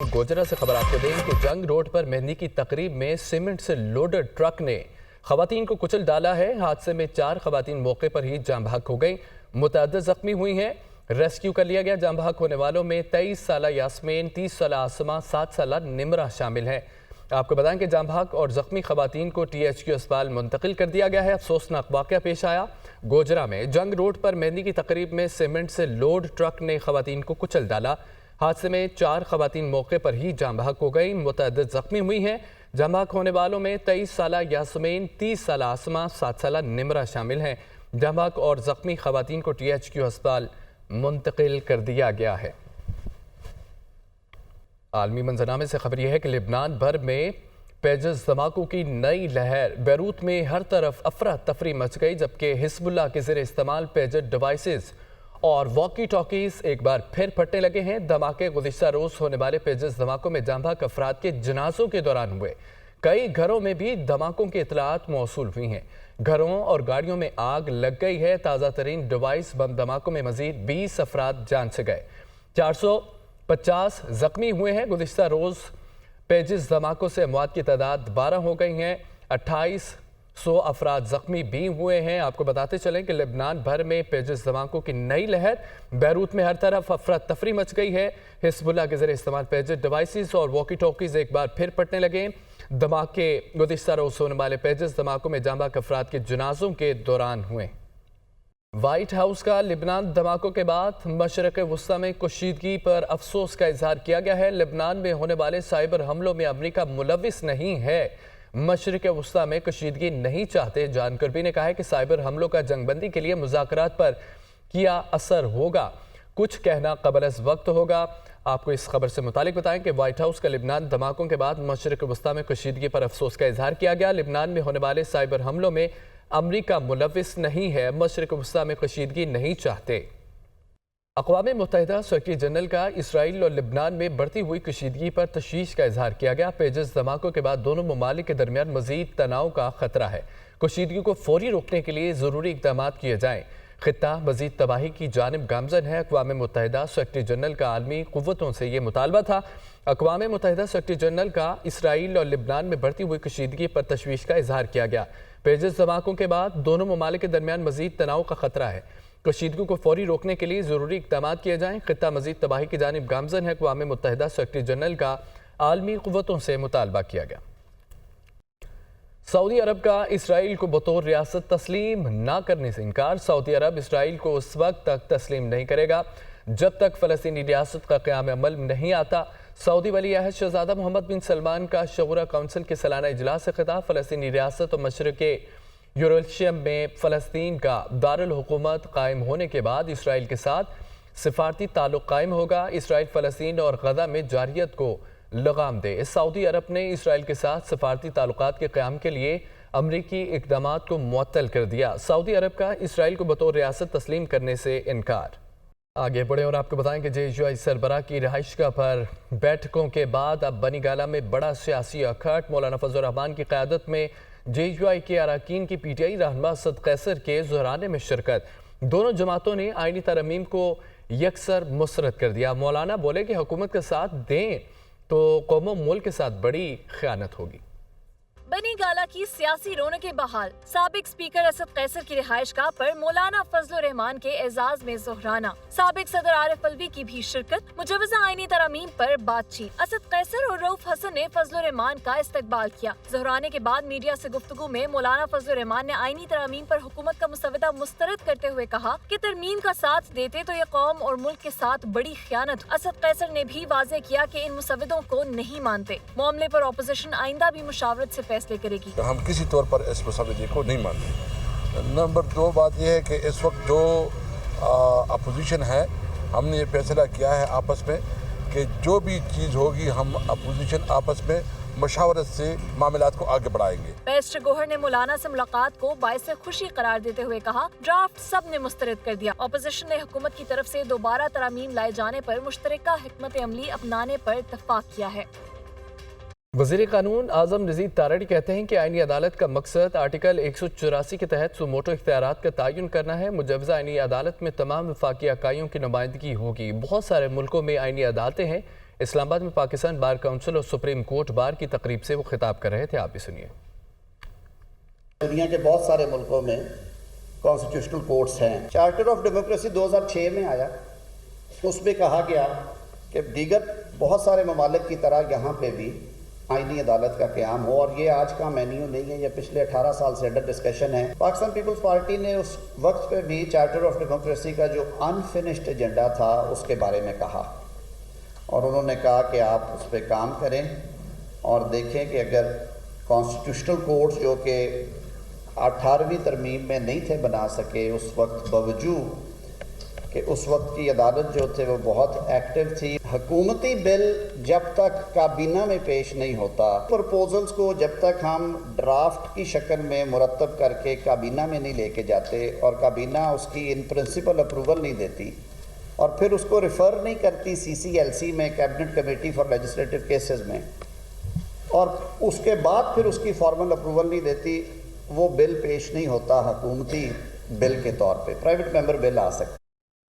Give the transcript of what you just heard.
गोजरा से खबर आपको दें कि जंग रोड पर मेहंदी की तकरीब में सीमेंट से लोडेड ट्रक ने खवातीन को कुचल डाला है। हादसे में 4 खवातीन मौके पर ही जाम बहक हो गई, मुतअद्दिद जख्मी हुई हैं। रेस्क्यू कर लिया गया। जाम बहक होने वालों में 23 साला यास्मीन, 30 साला आसमा, 7 साला निमरा शामिल है। आपको बताएं कि जाम बहक और जख्मी खवातीन को THQ अस्पताल मुंतकिल कर दिया गया है। अफसोसनाक वाक़या पेश आया गोजरा में। जंग रोड पर मेहंदी की तकरीब में सीमेंट से लोड ट्रक ने खवातीन को कुचल डाला। हादसे में 4 खवातीन मौके पर ही जाम बहक हो गई, मुतअद्दिद जख्मी हुई हैं। जाम बहक होने वालों में 23 साला यास्मीन, 30 साला आसमा, 7 साला निमरा शामिल हैं। जाम बहक और जख्मी खवातीन को THQ अस्पताल मुंतकिल कर दिया गया है। आलमी मंजरनामे से खबर यह है कि लिबनान भर में पेजेस धमाकों की नई लहर। बैरूत में हर तरफ अफरा तफरी मच गई, जबकि हिजबुल्लाह के ज़रिए इस्तेमाल पेजेस डिवाइसेस और वॉकी टॉकीज एक बार फिर फटने लगे हैं। धमाके गुज़िश्ता रोज़ होने वाले पेजेस धमाकों में जाम बहक अफराद के जनाजों के दौरान हुए। कई घरों में भी धमाकों की इतलात मौसूल हुई हैं। घरों और गाड़ियों में आग लग गई है। ताज़ा तरीन डिवाइस बम धमाकों में मजीद 20 अफराद जान से गए, 450 जख्मी हुए हैं। गुज़िश्ता रोज़ पेजेस धमाकों से अमवात की तादाद 12 हो गई हैं। 2800 अफराद जख्मी भी हुए हैं। आपको बताते चलें कि लेबनान भर में पेजेस धमाकों की नई लहर। बैरूत में हर तरफ अफरा तफरी मच गई है। हिजबुल्लाह के जरिए इस्तेमाल पेजेस डिवाइसेस और वॉकी टॉकीज एक बार फिर फटने लगे। धमाके गुज़िश्ता रोज़ होने वाले पेजेस धमाकों में जाम बहक अफराद के जनाजों के दौरान हुए। व्हाइट हाउस का लिबनान धमाकों के बाद मशरक़ वस्ता में कशीदगी पर अफसोस का इजहार किया गया है। लिबनान में होने वाले साइबर हमलों में अमरीका मुलविस नहीं है। मशरक़ वस्ता में कशीदगी नहीं चाहते। जॉन कर्बी ने कहा है कि साइबर हमलों का जंगबंदी के लिए मुज़ाकरात पर क्या असर होगा, कुछ कहना क़बल अज़ वक्त होगा। आपको इस खबर से मुतालिक बताएं कि व्हाइट हाउस का लिबनान धमाकों के बाद मशरक़ वस्ता में कशीदगी पर अफसोस का इजहार किया गया। लिबनान में होने वाले साइबर हमलों में अमरीका मुलविस नहीं है। मशरक़ वस्ता में कशीदगी नहीं चाहते। अक़वाम मुत्तहिदा सेक्रेटरी जनरल का इसराइल और लिबनान में बढ़ती हुई कशीदगी पर तशवीश का इजहार किया गया। पेजेस धमाकों के बाद दोनों ममालिक के दरमियान मजीद तनाव का खतरा है। कशीदगी को फौरी रोकने के लिए ज़रूरी इक़दाम किए जाएँ। खित्ता मजीद तबाही की जानिब गामज़न है। अक़वाम मुत्तहिदा सेक्रेटरी जनरल का आलमी क़ुव्वतों से ये मुतालबा था। अक़वाम मुत्तहिदा सेक्रेटरी जनरल का इसराइल और लिबनान में बढ़ती हुई कशीदगी पर तशवीश का इजहार किया गया। पेजेस धमाकों के बाद दोनों ममालिक के दरमियान मजीद तनाव का खतरा है। कशीदगी को फौरी रोकने के लिए ज़रूरी इक़दाम किए जाएँ। खित्ता मजीद तबाही की जानिब गामज़न है। अक़वाम मुत्तहिदा सेक्रेटरी जनरल का आलमी क़ुव्वतों से मुतालबा किया गया। सऊदी अरब का इसराइल को बतौर रियासत तस्लीम ना करने से इनकार। सऊदी अरब इसराइल को उस वक्त तक तस्लीम नहीं करेगा जब तक फ़लस्तीनी रियासत का क़याम अमल नहीं आता। सऊदी वली अहद शहज़ादा मोहम्मद बिन सलमान का शूरा काउंसिल के सालाना इजलास से खिताब। फ़लस्तीनी रियासत और मशरक़े यरूशलेम में फ़लस्तीन का दारुल हुकूमत कायम होने के बाद इसराइल के साथ सिफारती ताल्लुक़ कायम होगा। इसराइल फ़लस्तीन और गज़ा में जारियत को लगाम दे। सऊदी अरब ने इसराइल के साथ सफारती ताल्लुकात के क़याम के लिए अमरीकी इक़दामात को मुअत्तल कर दिया। सऊदी अरब का इसराइल को बतौर रियासत तस्लीम करने से इनकार। आगे बढ़े और आपको बताएं कि JUI सरबराह की रिहाइशगाह पर बैठकों के बाद अब बनी गाला में बड़ा सियासी अखट। मौलाना फजल रहमान की क़यादत में JUI के अरकान की PTI रहनुमा असद कैसर के ज़हराने में शिरकत। दोनों जमातों ने आइनी तरमीम को यकसर मुस्तरद कर दिया। मौलाना बोले कि हुकूमत का साथ दें तो कौमों मुल्क के साथ बड़ी ख़यानत होगी। बनी गाला की सियासी रौनकें बहाल। साबिक स्पीकर असद कैसर की रिहाइशगाह पर मौलाना फजल रहमान के एजाज में ज़हराना। साबिक सदर आरिफ अलवी की भी शिरकत। मुजवजा आईनी तरमीम पर बातचीत। असद कैसर और रऊफ हसन ने फजल रहमान का इस्तकबाल किया। ज़हराने के बाद मीडिया से गुफ्तगू में मौलाना फजल रहमान ने आईनी तरमीम पर हुकूमत का मुसवदा मुस्तरद करते हुए कहा कि तरमीम का साथ देते तो ये कौम और मुल्क के साथ बड़ी खयानत। असद कैसर ने भी वाज़ेह किया कि इन मुसवदों को नहीं मानते। मामले पर अपोजिशन आइंदा भी मुशावरत से फैसले करेगी। हम किसी तौर पर इस मुसवदे को नहीं मानते। नंबर 2 बात यह है कि इस वक्त जो अपोजिशन है, हमने ये फैसला किया है आपस में कि जो भी चीज़ होगी हम अपोजिशन आपस में मशावरत से मामलात को आगे बढ़ाएंगे। बैरिस्टर गोहर ने मौलाना से मुलाकात को बाइस खुशी करार देते हुए कहा, ड्राफ्ट सब ने मुस्तरद कर दिया। अपोजिशन ने हुकूमत की तरफ से दोबारा तरमीम लाए जाने पर मुश्तरका हिकमत अमली अपनाने पर इत्तफाक किया है। वज़ीर कानून आज़म नज़ीर तारड़ी कहते हैं कि आईनी अदालत का मकसद आर्टिकल 184 के तहत सुमोटो इख्तियारात का तयन करना है। मुजवज़ा आईनी अदालत में तमाम वफाकी अकाइयों की नुमाइंदगी होगी। बहुत सारे मुल्कों में आईनी अदालतें हैं, اسلام آباد میں پاکستان بار کونسل اور سپریم کورٹ بار کی تقریب سے وہ خطاب کر رہے تھے، آپ بھی سنیے۔ دنیا کے بہت سارے ملکوں میں کانسٹیٹیوشنل کورٹس ہیں۔ چارٹر آف ڈیموکریسی 2006 میں آیا، اس میں کہا گیا کہ دیگر بہت سارے ممالک کی طرح یہاں پہ بھی آئینی عدالت کا قیام ہو، اور یہ آج کا مینیو نہیں ہے، یہ پچھلے 18 سال سے انڈر ڈسکشن ہے۔ پاکستان پیپلز پارٹی نے اس وقت پہ بھی چارٹر آف ڈیموکریسی کا جو انفنشڈ ایجنڈا تھا اس کے بارے میں کہا، اور انہوں نے کہا کہ آپ اس پہ کام کریں اور دیکھیں کہ اگر کانسٹیٹیوشنل کورٹس جو کہ 18ویں ترمیم میں نہیں تھے بنا سکے اس وقت، باوجود کہ اس وقت کی عدالت جو تھے وہ بہت ایکٹیو تھی، حکومتی بل جب تک کابینہ میں پیش نہیں ہوتا، پرپوزلز کو جب تک ہم ڈرافٹ کی شکل میں مرتب کر کے کابینہ میں نہیں لے کے جاتے اور کابینہ اس کی ان پرنسپل اپروول نہیں دیتی اور پھر اس کو ریفر نہیں کرتی CCLC میں، cabinet committee for legislative cases میں، اور اس کے بعد پھر اس کی فارمل اپروول نہیں دیتی، وہ بل پیش نہیں ہوتا حکومتی بل کے طور پہ۔ پرائیویٹ ممبر بل آ سکتا